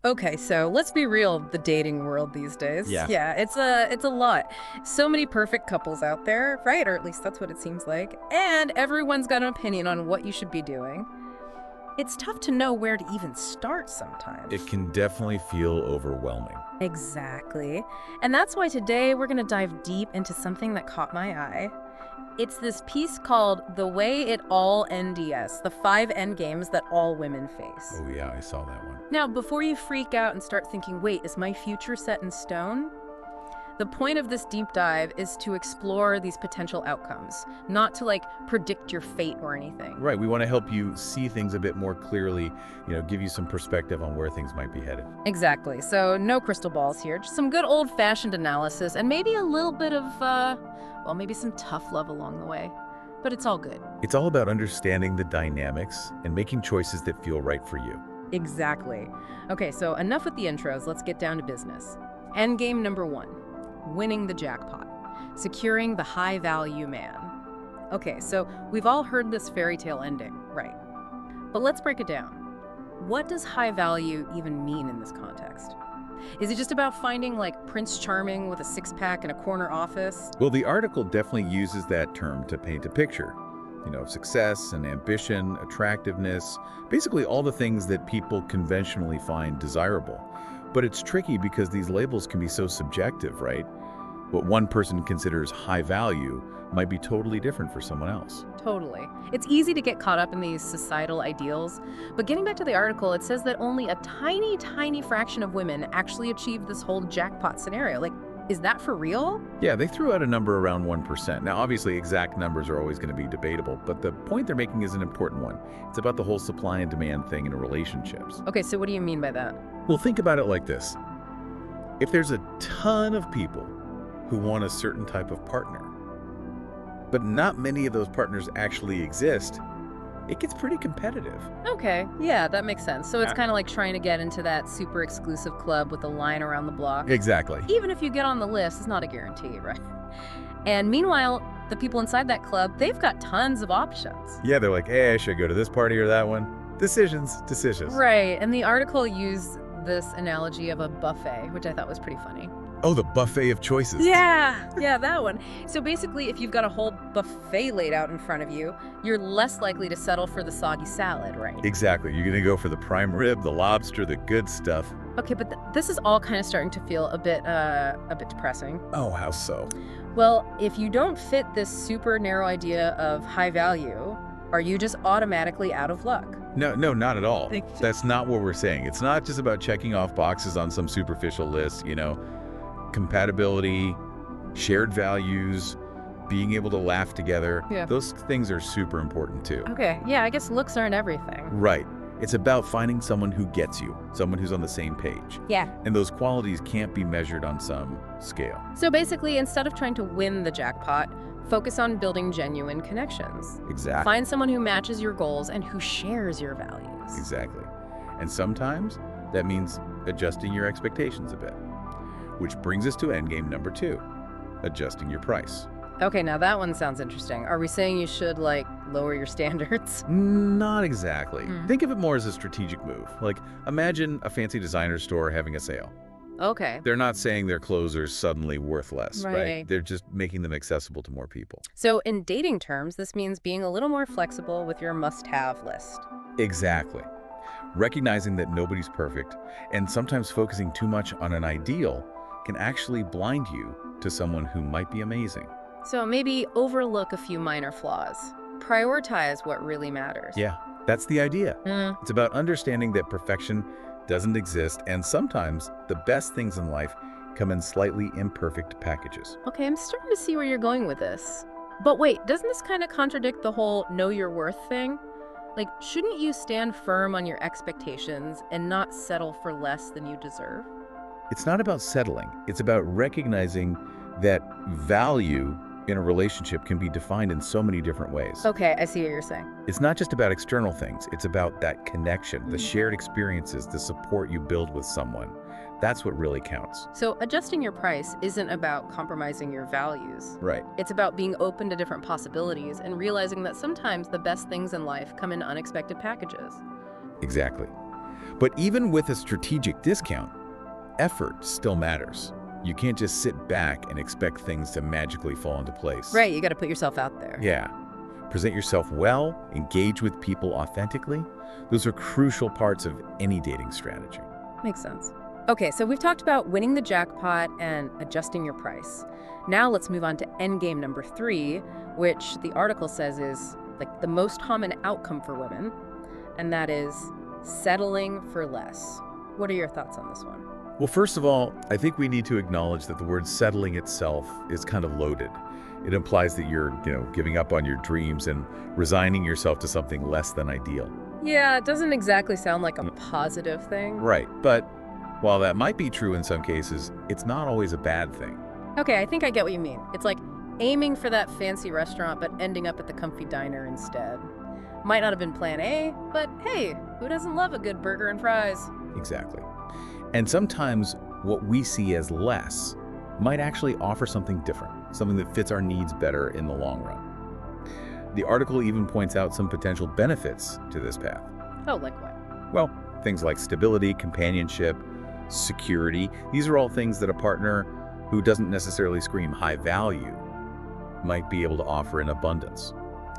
Okay, so let's be real, the dating world these days. Yeah. Yeah, it's a lot. So many perfect couples out there, right? Or at least that's what it seems like. And everyone's got an opinion on what you should be doing. It's tough to know where to even start sometimes. It can definitely feel overwhelming. Exactly. And that's why today we're going to dive deep into something that caught my eye. It's this piece called The Way It All NDS, the 5 endgames that all women face. Oh, yeah, I saw that one. Now, before you freak out and start thinking, wait, is my future set in stone? The point of this deep dive is to explore these potential outcomes, not to predict your fate or anything. Right, we want to help you see things a bit more clearly, give you some perspective on where things might be headed. Exactly. So no crystal balls here, just some good old-fashioned analysis and maybe a little bit of, maybe some tough love along the way. But it's all good. It's all about understanding the dynamics and making choices that feel right for you. Exactly. Okay, so enough with the intros. Let's get down to business. Endgame number 1. Winning the jackpot. Securing the high-value man. Okay, so we've all heard this fairy tale ending, right? But let's break it down. What does high value even mean in this context? Is it just about finding Prince Charming with a six-pack in a corner office? Well, the article definitely uses that term to paint a picture. Success and ambition, attractiveness, basically all the things that people conventionally find desirable. But it's tricky because these labels can be so subjective, right? What one person considers high value might be totally different for someone else. Totally. It's easy to get caught up in these societal ideals, but getting back to the article, it says that only a tiny, tiny fraction of women actually achieve this whole jackpot scenario. Is that for real? Yeah, they threw out a number around 1%. Now, obviously, exact numbers are always going to be debatable, but the point they're making is an important one. It's about the whole supply and demand thing in relationships. Okay, so what do you mean by that? Well, think about it like this. If there's a ton of people who want a certain type of partner, but not many of those partners actually exist, it gets pretty competitive. Okay, yeah, that makes sense. So it's kind of like trying to get into that super exclusive club with a line around the block. Exactly. Even if you get on the list, it's not a guarantee, right? And meanwhile, the people inside that club, they've got tons of options. Yeah, they're like, hey, should I go to this party or that one? Decisions, decisions. Right, and the article used this analogy of a buffet, which I thought was pretty funny. Oh, the buffet of choices. Yeah, that one. So basically, if you've got a whole buffet laid out in front of you, you're less likely to settle for the soggy salad, right? Exactly. You're going to go for the prime rib, the lobster, the good stuff. Okay, but this is all kind of starting to feel a bit depressing. Oh, how so? Well, if you don't fit this super narrow idea of high value, are you just automatically out of luck? No, not at all. That's not what we're saying. It's not just about checking off boxes on some superficial list, compatibility, shared values, being able to laugh together. Yeah. Those things are super important too. Okay, yeah, I guess looks aren't everything. Right. It's about finding someone who gets you, someone who's on the same page. Yeah. And those qualities can't be measured on some scale. So basically, instead of trying to win the jackpot, focus on building genuine connections. Exactly. Find someone who matches your goals and who shares your values. Exactly. And sometimes that means adjusting your expectations a bit. Which brings us to endgame number 2, adjusting your price. Okay, now that one sounds interesting. Are we saying you should, lower your standards? Not exactly. Think of it more as a strategic move. Imagine a fancy designer store having a sale. Okay. They're not saying their clothes are suddenly worth less, right? Right. They're just making them accessible to more people. So in dating terms, this means being a little more flexible with your must-have list. Exactly. Recognizing that nobody's perfect and sometimes focusing too much on an ideal can actually blind you to someone who might be amazing. So maybe overlook a few minor flaws. Prioritize what really matters. Yeah, that's the idea. It's about understanding that perfection doesn't exist, and sometimes the best things in life come in slightly imperfect packages. Okay, I'm starting to see where you're going with this. But wait, doesn't this kind of contradict the whole know your worth thing? Shouldn't you stand firm on your expectations and not settle for less than you deserve? It's not about settling. It's about recognizing that value in a relationship can be defined in so many different ways. Okay, I see what you're saying. It's not just about external things. It's about that connection, the shared experiences, the support you build with someone. That's what really counts. So adjusting your price isn't about compromising your values. Right. It's about being open to different possibilities and realizing that sometimes the best things in life come in unexpected packages. Exactly. But even with a strategic discount, effort still matters. You can't just sit back and expect things to magically fall into place. Right, you got to put yourself out there. Yeah. Present yourself well, engage with people authentically. Those are crucial parts of any dating strategy. Makes sense. Okay, so we've talked about winning the jackpot and adjusting your price. Now let's move on to endgame number 3, which the article says is like the most common outcome for women, and that is settling for less. What are your thoughts on this one? Well, first of all, I think we need to acknowledge that the word settling itself is kind of loaded. It implies that you're, giving up on your dreams and resigning yourself to something less than ideal. Yeah, it doesn't exactly sound like a positive thing. Right, but while that might be true in some cases, it's not always a bad thing. Okay, I think I get what you mean. It's like aiming for that fancy restaurant but ending up at the comfy diner instead. Might not have been plan A, but hey, who doesn't love a good burger and fries? Exactly. And sometimes what we see as less might actually offer something different, something that fits our needs better in the long run. The article even points out some potential benefits to this path. Oh, like what? Well, things like stability, companionship, security. These are all things that a partner who doesn't necessarily scream high value might be able to offer in abundance.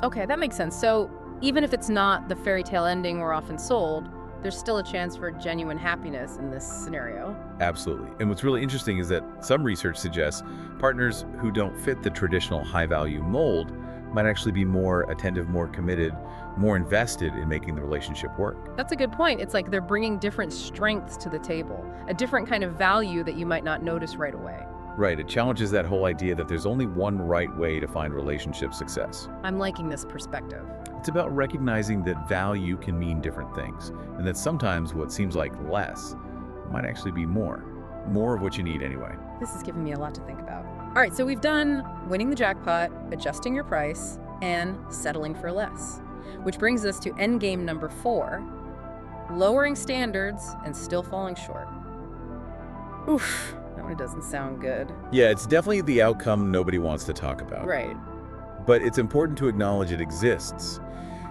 Okay, that makes sense. So even if it's not the fairy tale ending we're often sold, there's still a chance for genuine happiness in this scenario. Absolutely. And what's really interesting is that some research suggests partners who don't fit the traditional high-value mold might actually be more attentive, more committed, more invested in making the relationship work. That's a good point. It's like they're bringing different strengths to the table, a different kind of value that you might not notice right away. Right. It challenges that whole idea that there's only one right way to find relationship success. I'm liking this perspective. It's about recognizing that value can mean different things, and that sometimes what seems like less might actually be more of what you need anyway. This is giving me a lot to think about. All right, so we've done winning the jackpot, adjusting your price, and settling for less. Which brings us to endgame number 4, lowering standards and still falling short. Oof, that one doesn't sound good. Yeah, it's definitely the outcome nobody wants to talk about. Right. But it's important to acknowledge it exists.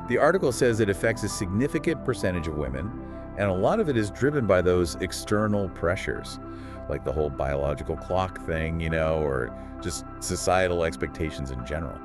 The article says it affects a significant percentage of women, and a lot of it is driven by those external pressures, like the whole biological clock thing, or just societal expectations in general.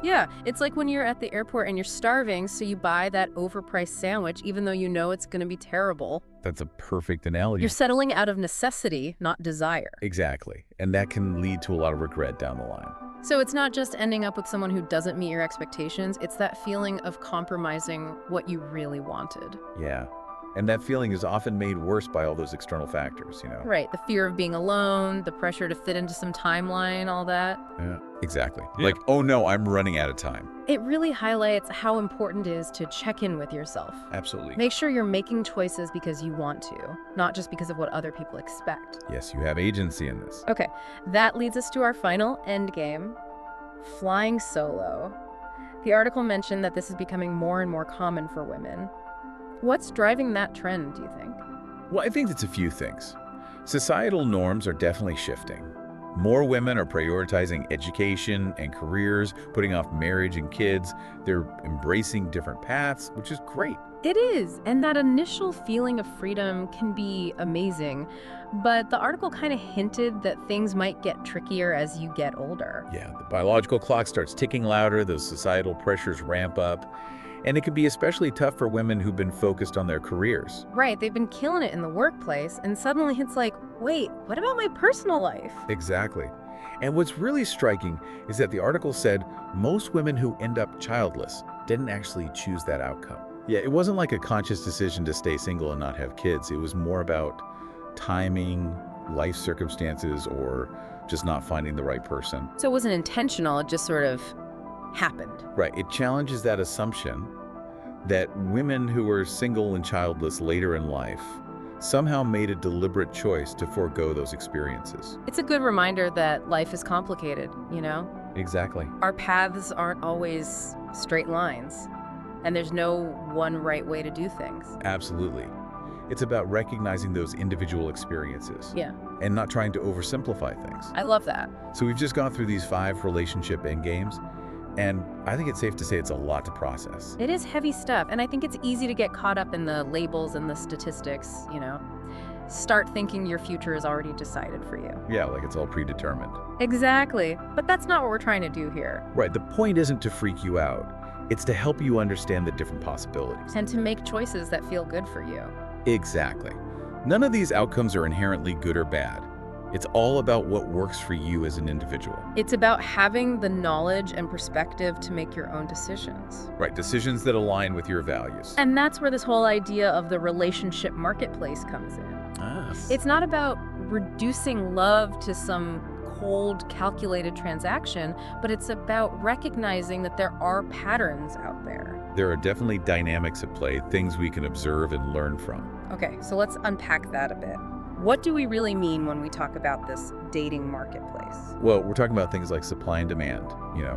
Yeah, it's like when you're at the airport and you're starving, so you buy that overpriced sandwich even though you know it's going to be terrible. That's a perfect analogy. You're settling out of necessity, not desire. Exactly. And that can lead to a lot of regret down the line. So it's not just ending up with someone who doesn't meet your expectations, it's that feeling of compromising what you really wanted. Yeah. And that feeling is often made worse by all those external factors, Right, the fear of being alone, the pressure to fit into some timeline, all that. Yeah, exactly. Yeah. Like, oh no, I'm running out of time. It really highlights how important it is to check in with yourself. Absolutely. Make sure you're making choices because you want to, not just because of what other people expect. Yes, you have agency in this. Okay, that leads us to our final end game, flying solo. The article mentioned that this is becoming more and more common for women. What's driving that trend, do you think? Well, I think it's a few things. Societal norms are definitely shifting. More women are prioritizing education and careers, putting off marriage and kids. They're embracing different paths, which is great. It is, and that initial feeling of freedom can be amazing. But the article kind of hinted that things might get trickier as you get older. Yeah, the biological clock starts ticking louder, those societal pressures ramp up. And it can be especially tough for women who've been focused on their careers. Right, they've been killing it in the workplace, and suddenly it's like, wait, what about my personal life? Exactly. And what's really striking is that the article said most women who end up childless didn't actually choose that outcome. Yeah, it wasn't like a conscious decision to stay single and not have kids. It was more about timing, life circumstances, or just not finding the right person. So it wasn't intentional, it just sort of happened. Right. It challenges that assumption that women who were single and childless later in life somehow made a deliberate choice to forego those experiences. It's a good reminder that life is complicated, Exactly. Our paths aren't always straight lines, and there's no one right way to do things. Absolutely. It's about recognizing those individual experiences. Yeah. And not trying to oversimplify things. I love that. So we've just gone through these 5 relationship endgames. And I think it's safe to say it's a lot to process. It is heavy stuff, and I think it's easy to get caught up in the labels and the statistics, Start thinking your future is already decided for you. Yeah, like it's all predetermined. Exactly, but that's not what we're trying to do here. Right, the point isn't to freak you out. It's to help you understand the different possibilities. And to make choices that feel good for you. Exactly. None of these outcomes are inherently good or bad. It's all about what works for you as an individual. It's about having the knowledge and perspective to make your own decisions. Right, decisions that align with your values. And that's where this whole idea of the relationship marketplace comes in. It's not about reducing love to some cold, calculated transaction, but it's about recognizing that there are patterns out there. There are definitely dynamics at play, things we can observe and learn from. Okay, so let's unpack that a bit. What do we really mean when we talk about this dating marketplace? Well, we're talking about things like supply and demand,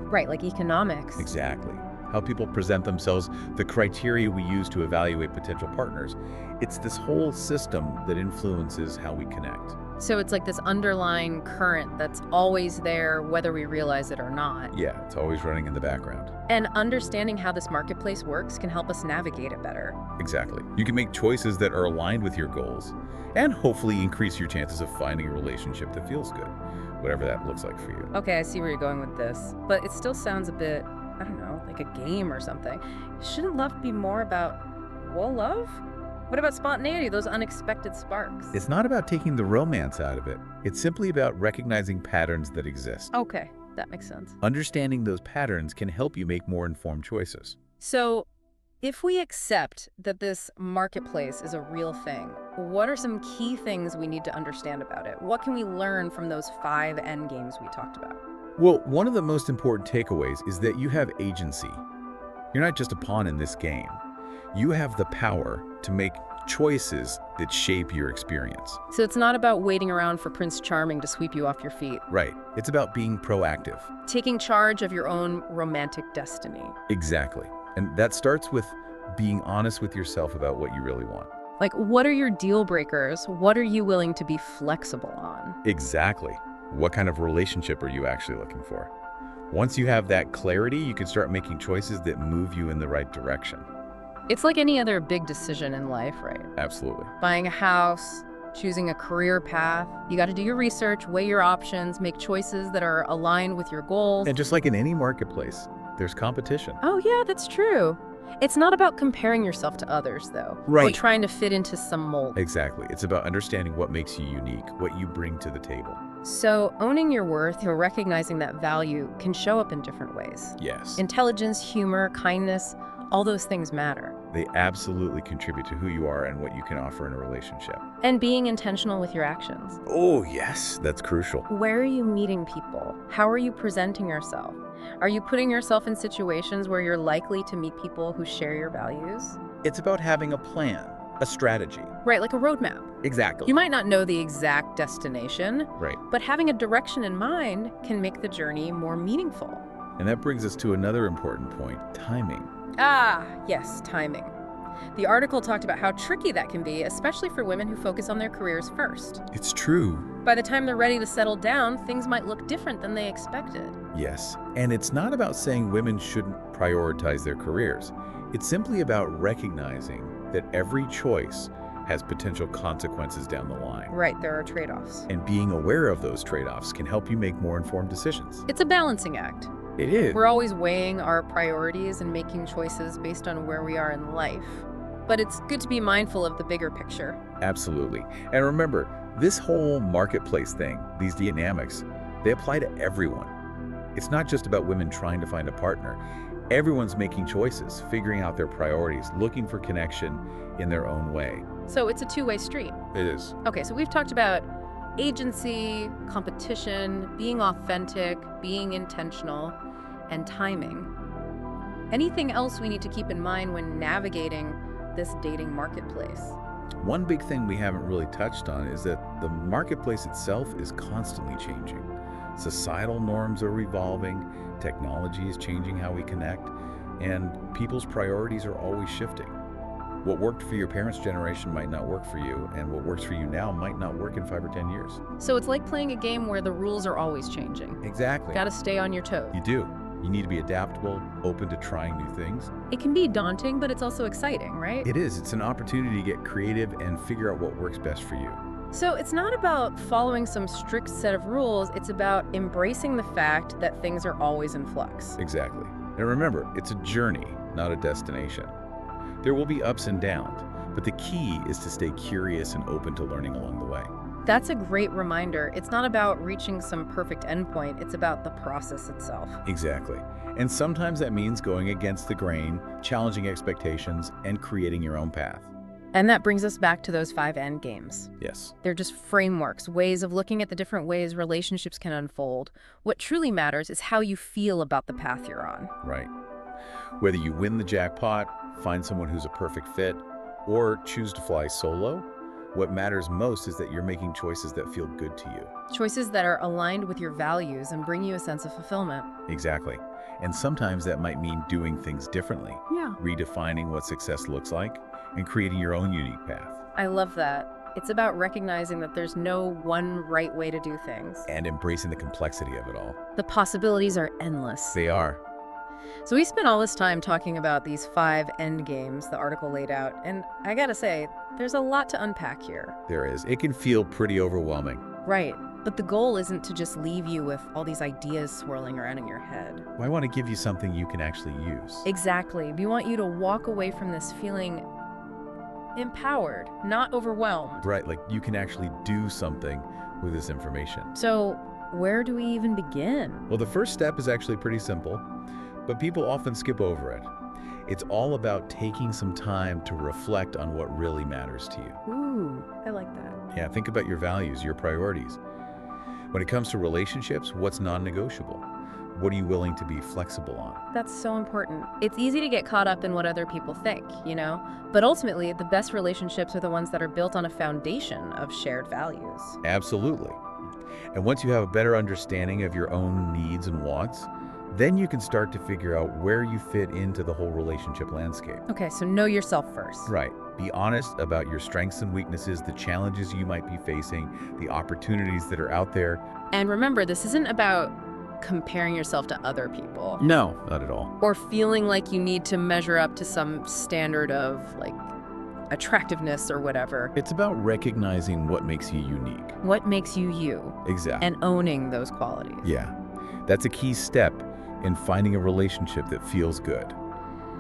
Right, like economics. Exactly. How people present themselves, the criteria we use to evaluate potential partners. It's this whole system that influences how we connect. So it's like this underlying current that's always there, whether we realize it or not. Yeah, it's always running in the background. And understanding how this marketplace works can help us navigate it better. Exactly. You can make choices that are aligned with your goals and hopefully increase your chances of finding a relationship that feels good, whatever that looks like for you. Okay, I see where you're going with this, but it still sounds a bit, I don't know, like a game or something. Shouldn't love be more about, love? What about spontaneity, those unexpected sparks? It's not about taking the romance out of it. It's simply about recognizing patterns that exist. Okay, that makes sense. Understanding those patterns can help you make more informed choices. So, if we accept that this marketplace is a real thing, what are some key things we need to understand about it? What can we learn from those 5 endgames we talked about? Well, one of the most important takeaways is that you have agency. You're not just a pawn in this game. You have the power to make choices that shape your experience. So it's not about waiting around for Prince Charming to sweep you off your feet. Right. It's about being proactive. Taking charge of your own romantic destiny. Exactly. And that starts with being honest with yourself about what you really want. Like, what are your deal breakers? What are you willing to be flexible on? Exactly. What kind of relationship are you actually looking for? Once you have that clarity, you can start making choices that move you in the right direction. It's like any other big decision in life, right? Absolutely. Buying a house, choosing a career path. You got to do your research, weigh your options, make choices that are aligned with your goals. And just like in any marketplace, there's competition. Oh, yeah, that's true. It's not about comparing yourself to others, though. Right. Or trying to fit into some mold. Exactly. It's about understanding what makes you unique, what you bring to the table. So owning your worth or recognizing that value can show up in different ways. Yes. Intelligence, humor, kindness, all those things matter. They absolutely contribute to who you are and what you can offer in a relationship. And being intentional with your actions. Oh, yes, that's crucial. Where are you meeting people? How are you presenting yourself? Are you putting yourself in situations where you're likely to meet people who share your values? It's about having a plan, a strategy. Right, like a roadmap. Exactly. You might not know the exact destination, Right. but having a direction in mind can make the journey more meaningful. And that brings us to another important point, timing. Ah, yes, timing. The article talked about how tricky that can be, especially for women who focus on their careers first. It's true. By the time they're ready to settle down, things might look different than they expected. Yes. And it's not about saying women shouldn't prioritize their careers. It's simply about recognizing that every choice has potential consequences down the line. Right, there are trade-offs. And being aware of those trade-offs can help you make more informed decisions. It's a balancing act. It is. We're always weighing our priorities and making choices based on where we are in life. But it's good to be mindful of the bigger picture. Absolutely. And remember, this whole marketplace thing, these dynamics, they apply to everyone. It's not just about women trying to find a partner. Everyone's making choices, figuring out their priorities, looking for connection in their own way. So it's a two-way street. It is. Okay, so we've talked about agency, competition, being authentic, being intentional, and timing. Anything else we need to keep in mind when navigating this dating marketplace? One big thing we haven't really touched on is that the marketplace itself is constantly changing. Societal norms are evolving, technology is changing how we connect, and people's priorities are always shifting. What worked for your parents' generation might not work for you, and what works for you now might not work in 5 or 10 years. So it's like playing a game where the rules are always changing. Exactly. Got to stay on your toes. You do. You need to be adaptable, open to trying new things. It can be daunting, but it's also exciting, right? It is. It's an opportunity to get creative and figure out what works best for you. So it's not about following some strict set of rules, it's about embracing the fact that things are always in flux. Exactly. And remember, it's a journey, not a destination. There will be ups and downs, but the key is to stay curious and open to learning along the way. That's a great reminder. It's not about reaching some perfect endpoint, it's about the process itself. Exactly. And sometimes that means going against the grain, challenging expectations, and creating your own path. And that brings us back to those 5 end games. Yes. They're just frameworks, ways of looking at the different ways relationships can unfold. What truly matters is how you feel about the path you're on. Right. Whether you win the jackpot, find someone who's a perfect fit, or choose to fly solo, what matters most is that you're making choices that feel good to you. Choices that are aligned with your values and bring you a sense of fulfillment. Exactly. And sometimes that might mean doing things differently, Yeah. redefining what success looks like, and creating your own unique path. I love that. It's about recognizing that there's no one right way to do things. And embracing the complexity of it all. The possibilities are endless. They are. So we spent all this time talking about these 5 end games the article laid out, and I gotta say, there's a lot to unpack here. There is. It can feel pretty overwhelming. Right, but the goal isn't to just leave you with all these ideas swirling around in your head. Well, I want to give you something you can actually use. Exactly. We want you to walk away from this feeling empowered, not overwhelmed. Right, like you can actually do something with this information. So, where do we even begin? Well, the first step is actually pretty simple, but people often skip over it. It's all about taking some time to reflect on what really matters to you. Ooh, I like that. Yeah, think about your values, your priorities. When it comes to relationships, what's non-negotiable? What are you willing to be flexible on? That's so important. It's easy to get caught up in what other people think, you know? But ultimately, the best relationships are the ones that are built on a foundation of shared values. Absolutely. And once you have a better understanding of your own needs and wants, then you can start to figure out where you fit into the whole relationship landscape. Okay, so know yourself first. Right. Be honest about your strengths and weaknesses, the challenges you might be facing, the opportunities that are out there. And remember, this isn't about comparing yourself to other people. No, not at all. Or feeling like you need to measure up to some standard of, like, attractiveness or whatever. It's about recognizing what makes you unique. What makes you you? Exactly. And owning those qualities. Yeah. That's a key step in finding a relationship that feels good.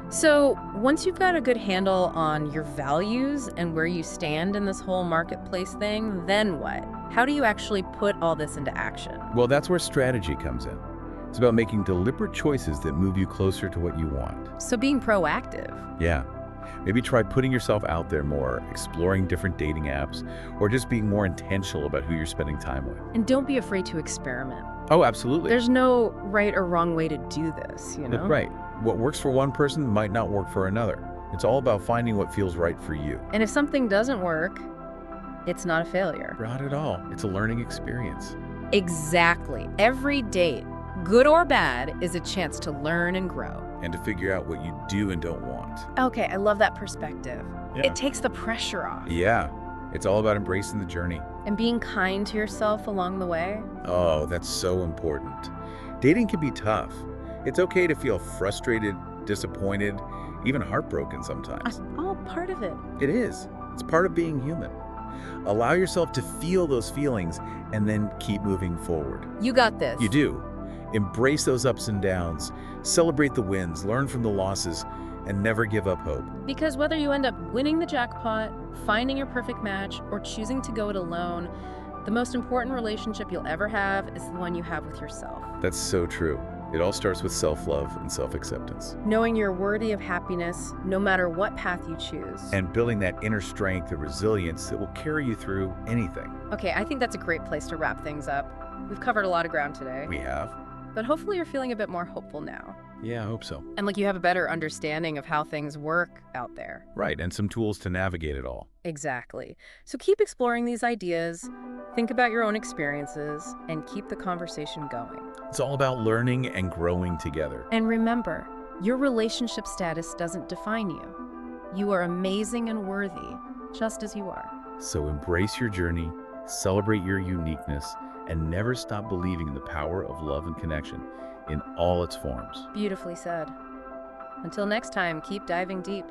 So, once you've got a good handle on your values and where you stand in this whole marketplace thing, then what? How do you actually put all this into action? Well, that's where strategy comes in. It's about making deliberate choices that move you closer to what you want. So, being proactive. Yeah. Maybe try putting yourself out there more, exploring different dating apps, or just being more intentional about who you're spending time with. And don't be afraid to experiment. Oh, absolutely. There's no right or wrong way to do this, you know? Right. What works for one person might not work for another. It's all about finding what feels right for you. And if something doesn't work, it's not a failure. Not at all. It's a learning experience. Exactly. Every date, good or bad, is a chance to learn and grow. And to figure out what you do and don't want. Okay, I love that perspective. Yeah. It takes the pressure off. Yeah. It's all about embracing the journey. And being kind to yourself along the way. Oh, that's so important. Dating can be tough. It's okay to feel frustrated, disappointed, even heartbroken sometimes. That's all part of it. It is. It's part of being human. Allow yourself to feel those feelings and then keep moving forward. You got this. You do. Embrace those ups and downs, celebrate the wins, learn from the losses, and never give up hope. Because whether you end up winning the jackpot, finding your perfect match, or choosing to go it alone, the most important relationship you'll ever have is the one you have with yourself. That's so true. It all starts with self-love and self-acceptance. Knowing you're worthy of happiness, no matter what path you choose. And building that inner strength and resilience that will carry you through anything. Okay, I think that's a great place to wrap things up. We've covered a lot of ground today. We have. But hopefully you're feeling a bit more hopeful now. Yeah, I hope so. And like you have a better understanding of how things work out there. Right, and some tools to navigate it all. Exactly. So keep exploring these ideas, think about your own experiences, and keep the conversation going. It's all about learning and growing together. And remember, your relationship status doesn't define you. You are amazing and worthy, just as you are. So embrace your journey, celebrate your uniqueness, and never stop believing in the power of love and connection. in all its forms. Beautifully said. Until next time, keep diving deep.